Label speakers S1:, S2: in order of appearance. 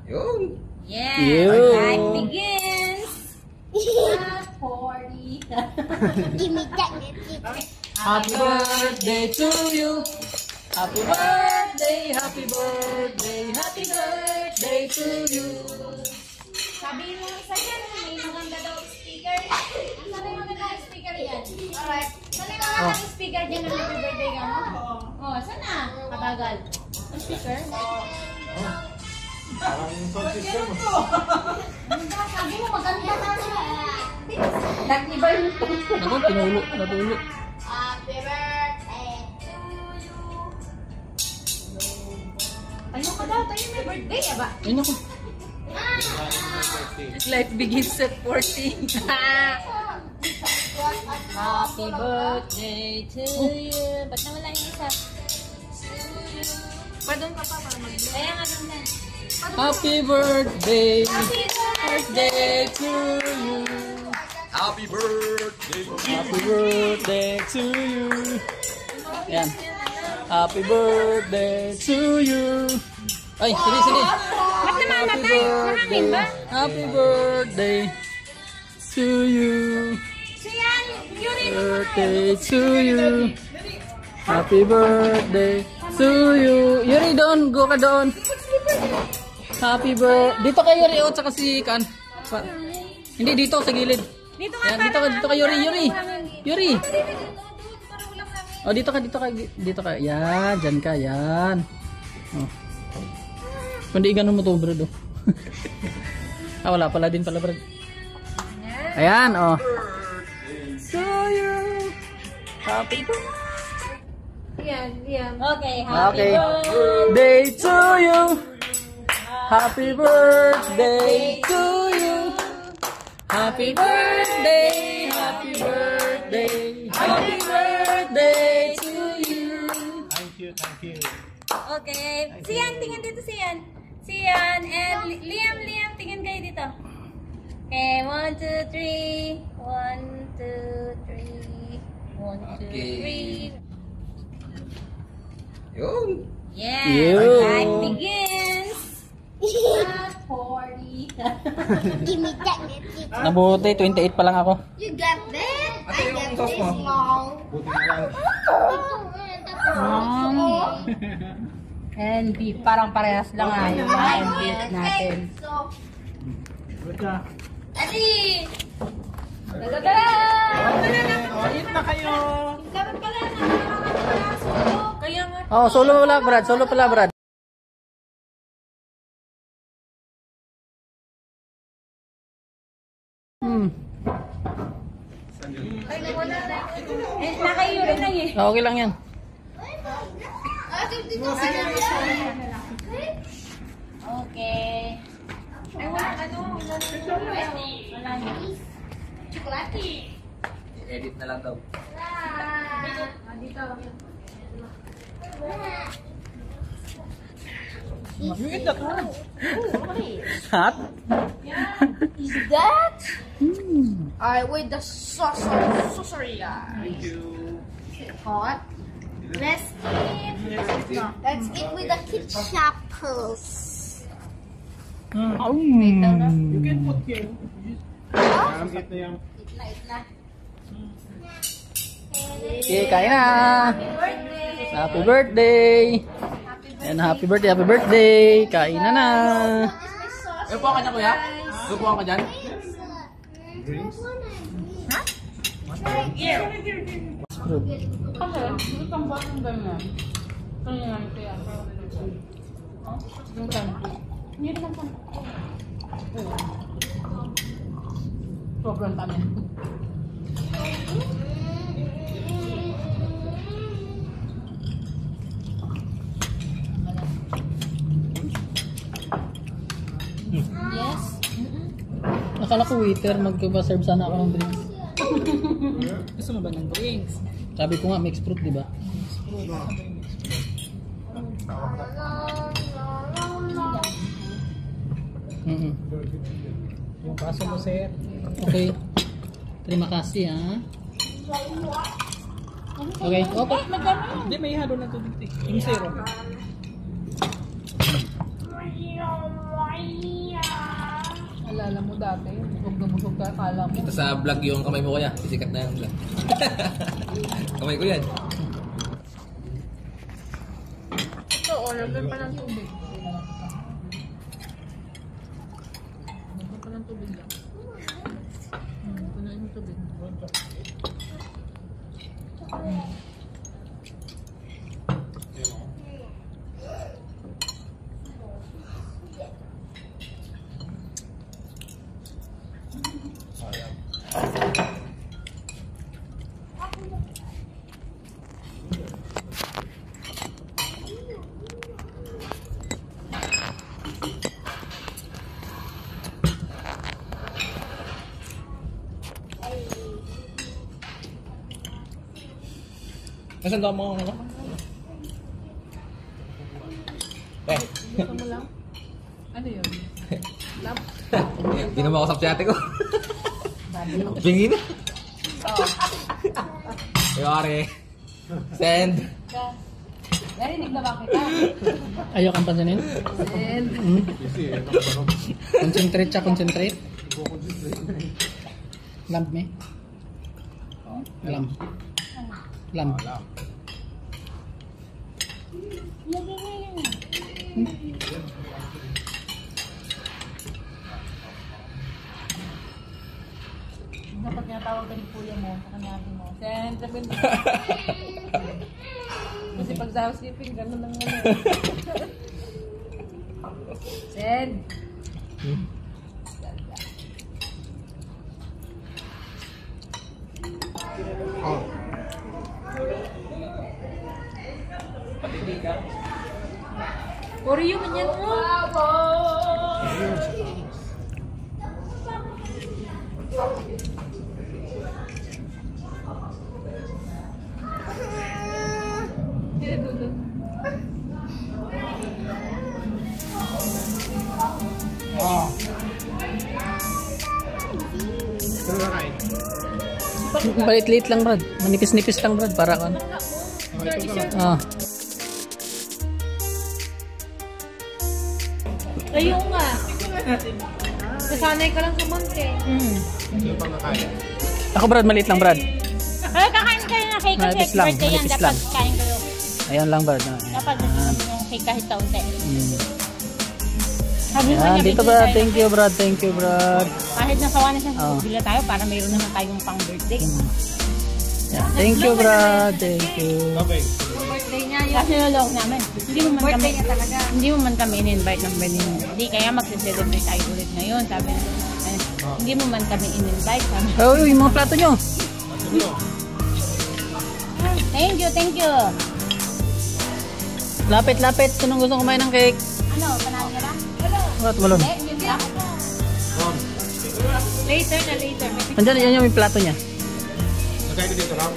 S1: Yun.
S2: Yeah,
S3: Yun.
S2: life begins. Party.
S3: Happy birthday to you. Happy birthday, happy birthday, happy birthday to you.
S2: Sabi mo sa yan, may maganda daw speaker. Sana yung maganda speaker yan. Alright. Sana yung maganda speaker dyan ng happy birthday ka mo? Oh, sana? Katagal. Ang speaker?
S1: Parang sound system.
S2: Sabi mo maganda na siya. Nag-iba yung
S3: Ako, pinulo, natulo.
S2: happy birthday to you. Tayo ka daw, tayo may birthday, aba?
S3: Ayun ako.
S4: Life begins at 40.
S2: Happy birthday to you. Ba't nawala yung isa?
S4: Padong ka pa para mag-
S2: Kaya nga doon na.
S3: Happy birthday,
S2: Happy
S3: birthday to you.
S1: Happy birthday.
S3: Happy birthday to you. Yan. Happy birthday to you. Ay, sige, sige.
S2: Ba't namamatay? Mahangin ba?
S3: Happy birthday to you.
S2: Siyan, yun yung
S3: Birthday to you. Happy birthday to you. Yuri, doon. Go ka doon. Happy birthday. Dito kay Yuri, o, tsaka si Kan. Hindi, dito, sa gilid.
S2: dito nga
S3: Yan, dito ka, Yuri, Yuri. Yuri. O, dito ka, dito ka. Yan, dyan ka, yan. O. Kundi ganun mo to, bro, do. Ah, wala pala din pala, bro. Ayan, o. To you. Happy
S2: Okay, happy
S3: Okay.
S2: birthday.
S3: Day to you. Happy birthday to you. Happy birthday. Happy birthday. Happy birthday to you.
S1: Thank you, thank you.
S2: Okay. Siyan, tingin dito Siyan. Siyan and Liam, tingin kayo dito. Okay, 1, 2, 3. 1, 2, 3. 1, 2, 3.
S1: Yun.
S2: Yeah,
S3: Yun.
S2: life begins. Party.
S3: Nabuti, 28 pa lang ako.
S5: You got that?
S1: Ate, yung sauce mo. Buti na lang.
S4: And beef, parang parehas lang nga yung mga and beef natin.
S2: Adi! Nagagala!
S4: Eat na kayo!
S2: Dapat pala na nakakapala. Kaya nga.
S3: Oh, solo pala, Brad. Solo pala, Brad.
S2: Nakayuri na eh.
S3: Okay lang yan.
S2: Okay. Ay, wala ano. Wala na. Chocolate.
S1: Edit na lang daw.
S2: Dito.
S3: Hot?
S5: Is that? Alright, with the sauce. Sorry,
S1: Thank you.
S5: hot. Let's eat. Let's eat with the ketchup.
S1: You can put here. Gamit na yan.
S2: Eat na.
S3: Okay, kain na. Happy birthday. And happy birthday. Kain na na.
S4: Upo ka dyan, kuya? Upo ka dyan?
S1: Drinks.
S4: Kasi, itong batang ganyan. Ganyan, kaya. Yung kanto. Hindi naman kanto. Sobrang tamin.
S2: Yes.
S3: Nakala ko waiter, magpa-serve sana ako ng drinks.
S4: Gusto mo ba ng drinks?
S3: Sabi ko nga, mixed fruit, di ba?
S4: Yung kaso mo, sir.
S3: Okay. Terima kasih, ha? Okay, okay.
S4: Hindi, may halo na ito dito. Yung zero. Alala mo dati, busog na busog ka, akala mo.
S6: Ito sa vlog yung kamay mo kuya. Sisikat na yung vlog. Kamay ko yan.
S4: Ito, lagyan pa ng tubig. Lagyan pa ng tubig lang. Punuin mo tubig.
S6: Nasaan daw mo ano?
S4: Gusto mo lang? Ano yun? Lap?
S6: Hindi na makasap si ate ko. Bingi na. Yari. Send.
S4: Narinig na ba kita?
S3: Ayaw kang pansinin?
S4: And...
S3: Concentrate siya, concentrate. Lamp me. Lamp. Lamp.
S4: Dapat tinatawag ka ni kuya mo, sa kanyari mo. Send, sabihin mo. Kasi pag sa housekeeping, gano'n lang naman. Send. Oreo man yan mo.
S3: Balit-lit lang, Brad. Manipis-nipis lang, Brad. Para kan. Ah.
S4: Ayun nga. Nasanay ka lang sa monte.
S3: Ako, Brad, maliit lang, Brad.
S2: Ay, kakain kayo na cake kasi
S3: Manipis lang,
S2: birthday yan.
S3: manipis
S2: Dapat
S3: lang.
S2: kain kayo.
S3: Ayan lang, Brad. Ah.
S2: Dapat yung cake kahit taunti. Sabi mo
S3: Ayan,
S2: niya,
S3: dito,
S2: bibili
S3: Brad.
S2: tayo
S3: Thank you, Brad. Thank you, Brad.
S2: Kahit nasawa na siya,
S3: Oh.
S2: bibili tayo para mayroon naman tayong pang birthday.
S3: Ayan, thank you, Brad. Thank you.
S2: Birthday niya yun. Kasi naloko namin. Hindi mo man kami, hindi mo man kami in-invite ng birthday mo. Hindi, kaya magse-celebrate tayo ulit ngayon. Sabi niya, hindi mo man kami in-invite. Sabi niya,
S3: Oh, yung mga plato nyo.
S2: thank you, thank you.
S3: Lapit, lapit. Sinong gusto kumain ng cake?
S2: Ano, panalo ka ba?
S3: What, malon?
S2: Yun lang. Later na later.
S3: Andyan, yan yung may plato niya.
S6: Nagkaya ko dito lang.